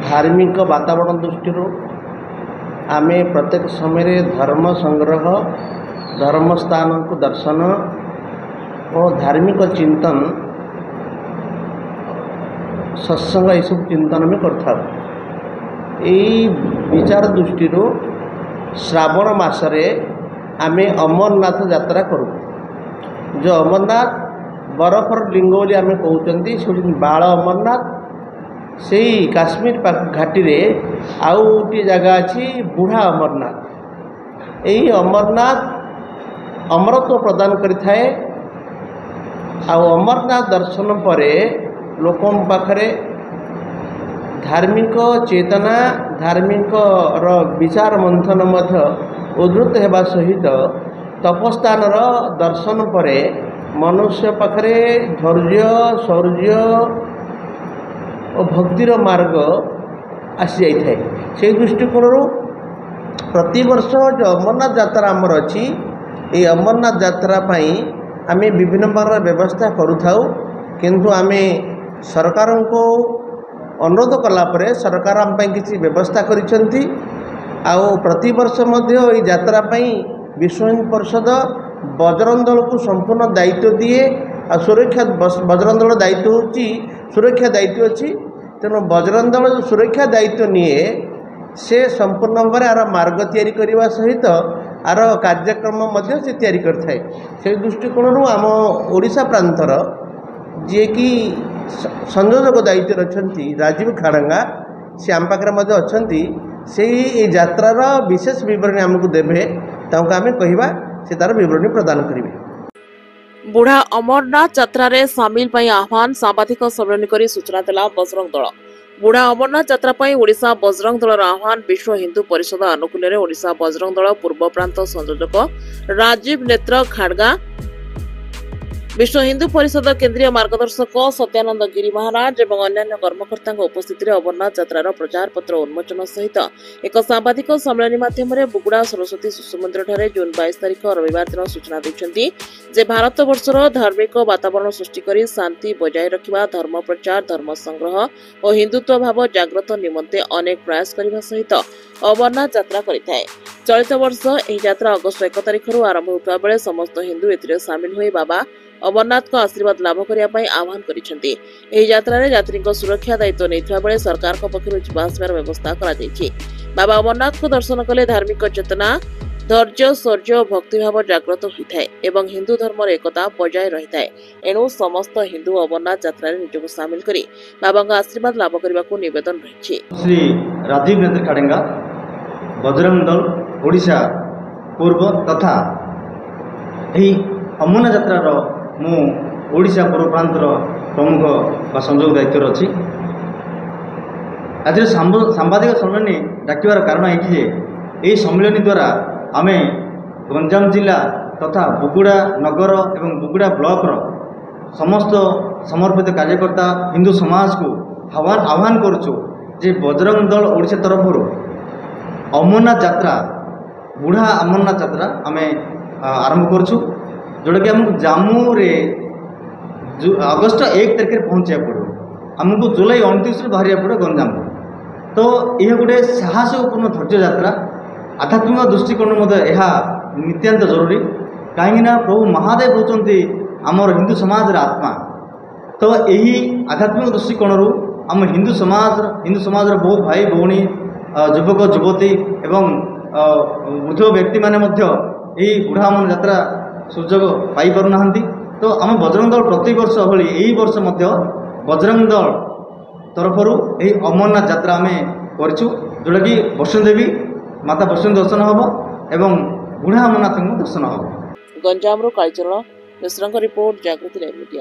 धार्मिक वातावरण दृष्टि आम प्रत्येक समय धर्म संग्रह धर्म स्थान को दर्शन और धार्मिक चिंतन सत्संग ये सब चिंतन में करता विचार दृष्टि श्रावण मासरे आम अमरनाथ यात्रा करूँ। जो अमरनाथ बरफर लिंग बोली आम कहते से बाल अमरनाथ से काश्मीर घाटी रे आउ गोटे जगह अच्छी बुढ़ा अमरनाथ। यही अमरनाथ अमरत्व प्रदान करिथाए। अमरनाथ दर्शन पर लोक पाखरे धार्मिक चेतना धार्मिक विचार मंथन उद्धृत होगा सहित तपस्थान दर्शन पर मनुष्य पाखरे धैर्य शौर्य और भक्तिर मार्ग आसी जाए। से दृष्टिकोण प्रति वर्ष जो अमरनाथ यात्रा आमर अच्छी ये अमरनाथ यात्रा आम विभिन्न प्रकार व्यवस्था करूँ किंतु आम सरकार को अनुरोध कलापर सरकार आम किसी व्यवस्था करिसेंती। प्रति वर्ष यात्रा विश्व हिंदू परिषद बजरंग दल को संपूर्ण दायित्व दिए। सुरक्षा बजरंग दल दायित्व होची सुरक्षा दायित्व अच्छी तेणु बजरंग दल जो सुरक्षा दायित्व निए से संपूर्ण भाव आर मार्ग तैयारी करने सहित आर कार्यक्रम से तैयारी करथाए। से दृष्टिकोण आम ओडिशा प्रांतर जी कि संयोजक दायित्व अच्छा राजीव खाड़ंगा से आम पाखे अच्छा से यात्रार विशेष विवरणी आमको देवे आम कहवा से तार विवरणी प्रदान करेंगे। बुढ़ा अमरनाथ यात्रा रे सामिल पई आह्वान सांबादिक सम्मेलन करी सूचना देला बजरंग दल। बुढ़ा अमरनाथ यात्रा पई ओडिशा बजरंग दलर आह्वान विश्व हिंदू परिषद अनुकूल ओडिशा बजरंग दल पूर्व प्रांत संयोजक राजीव नेत्र खाड़गा विश्व हिंदू परिषद केंद्रीय मार्गदर्शक सत्यानंद गिरी महाराज और अन्य कर्मकर्ता उपस्थित अमरनाथ यात्रार प्रचार पत्र उन्मोचन सहित एक सांबादिक सम्मेलन माध्यम बुगुड़ा सरस्वती शिशु मंदिर ठारे जून 22 तारिख रविवार दिन सूचना देते जे भारत वर्षर धार्मिक वातावरण सृष्टि कर शांति बजाय रखा धर्म प्रचार धर्म संग्रह और हिंदुत्व भाव जागृत निमंते अनेक प्रयास करने सहित अमरनाथ यात्रा करिथाए। चलित वर्ष यह यात्रा अगस्ट 1 तारिख आरंभ होता बेले समस्त हिंदू एथिरे सामिल होई बाबा अमरनाथ को आशीर्वाद लाभ करने आह्वान करिसेंती। एही यात्रा रे यात्री सुरक्षा दायित्व नहीं बेले सरकार पक्षर जावासबार व्यवस्था करा। बाबा अमरनाथ को दर्शन कले धार्मिक चेतना धैर्य शौर्य और भक्तिभाव जागृत होता है हिंदू धर्म एकता बजाय रही है। एणु समस्त हिंदू अमरनाथ यात्रा निजक सामिल करी बाबा आशीर्वाद लाभ करने को निवेदन रही। श्री राजीव नेत्र खाड़ेंगा बजरंग दल ओडिशा पूर्व तथा अमरनाथ यात्रार मु ओडिशा पूर्व प्रांतर प्रमुख व संयोग दायित्व अच्छी। आज सांबादिक सम्मेलन डाकिबार कारण ये सम्मेलन द्वारा आमे गंजाम जिला तथा बुगुड़ा नगर एवं बुगुड़ा ब्लॉक समस्त समर्पित कार्यकर्ता हिंदू समाज को आह्वान करुचु जे बजरंग दल ओडिशा तरफ अमरनाथ यात्रा बुढ़ा अमरनाथ यात्रा आमे आरंभ करुचु जोटा कि आमको जम्मू रे अगस्ट 1 तारिख पहुँचा पड़ो आमको जुलाई 29 बाहर पड़ो गंजाम। तो यह गोटे साहसपूर्ण धैर्य यात्रा आध्यात्मिक दृष्टिकोण यह नित्यांत जरूरी कहीं प्रभु महादेव होती आमर हिंदू समाज आत्मा। तो यही आध्यात्मिक दृष्टिकोण आम हिंदू समाज बहुत भाई भौणी युवक युवती एवं वृद्ध व्यक्ति माने बुढ़ा अमरनाथ यात्रा सुजोग पाई पारु नाहंती। तो आम बजरंग दल प्रति वर्ष भली यही वर्ष बजरंग दल तरफ यही अमरनाथ यात्रा आम करूँ जोटा कि वैष्णो देवी माता वैष्णो दर्शन हम एवं बुढ़ा अमरनाथ दर्शन हम। गंजाम कालीचरण मिश्र रिपोर्ट जागृति लाइव मीडिया।